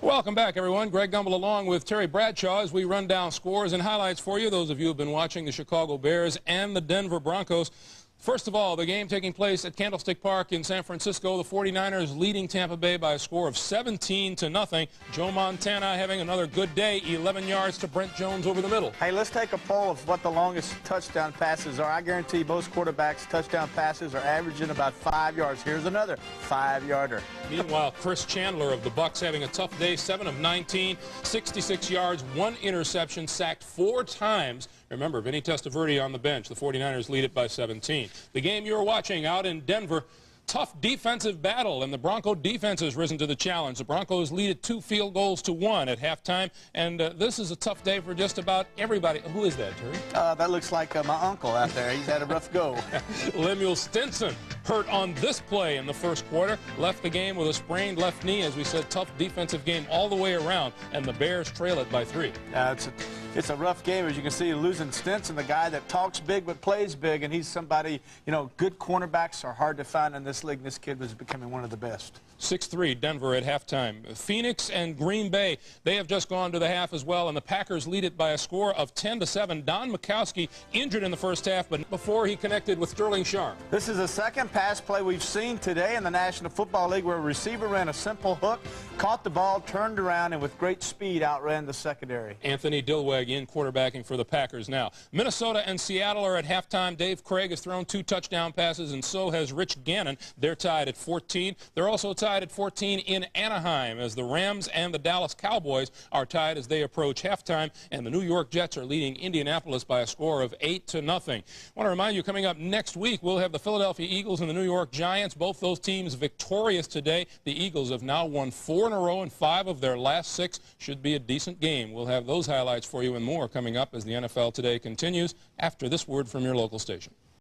Welcome back, everyone. Greg Gumble along with Terry Bradshaw as we run down scores and highlights for you, those of you who have been watching the Chicago Bears and the Denver Broncos. First of all, the game taking place at Candlestick Park in San Francisco. The 49ers leading Tampa Bay by a score of 17-0. Joe Montana having another good day, 11 yards to Brent Jones over the middle. Hey, let's take a poll of what the longest touchdown passes are. I guarantee most quarterbacks' touchdown passes are averaging about 5 yards. Here's another 5-yarder. Meanwhile, Chris Chandler of the Bucs having a tough day, 7 of 19, 66 yards, 1 interception, sacked 4 times. Remember, Vinny Testaverde on the bench. The 49ers lead it by 17. The game you're watching out in Denver, tough defensive battle, and the Bronco defense has risen to the challenge. The Broncos lead at 2 field goals to 1 at halftime, and this is a tough day for just about everybody. Who is that, Terry? That looks like my uncle out there. He's had a rough go. Lemuel Stinson hurt on this play in the first quarter, left the game with a sprained left knee. As we said, tough defensive game all the way around, and the Bears trail it by 3. It's a rough game, as you can see, losing Stinson, the guy that talks big but plays big, and he's somebody, you know, good cornerbacks are hard to find in this league. This kid was becoming one of the best. 6-3 Denver at halftime. Phoenix and Green Bay, they have just gone to the half as well, and the Packers lead it by a score of 10-7. Don Majkowski injured in the first half, but before he connected with Sterling Sharpe. This is the second pass play we've seen today in the National Football League where a receiver ran a simple hook, caught the ball, turned around, and with great speed outran the secondary. Anthony Dilweg in quarterbacking for the Packers now. Minnesota and Seattle are at halftime. Dave Craig has thrown 2 touchdown passes, and so has Rich Gannon. They're tied at 14. They're also tied at 14 in Anaheim as the Rams and the Dallas Cowboys are tied as they approach halftime, and the New York Jets are leading Indianapolis by a score of 8-0. I want to remind you, coming up next week, we'll have the Philadelphia Eagles and the New York Giants. Both those teams victorious today. The Eagles have now won 4 in a row, and 5 of their last 6. Should be a decent game. We'll have those highlights for you and more coming up as the NFL Today continues after this word from your local station.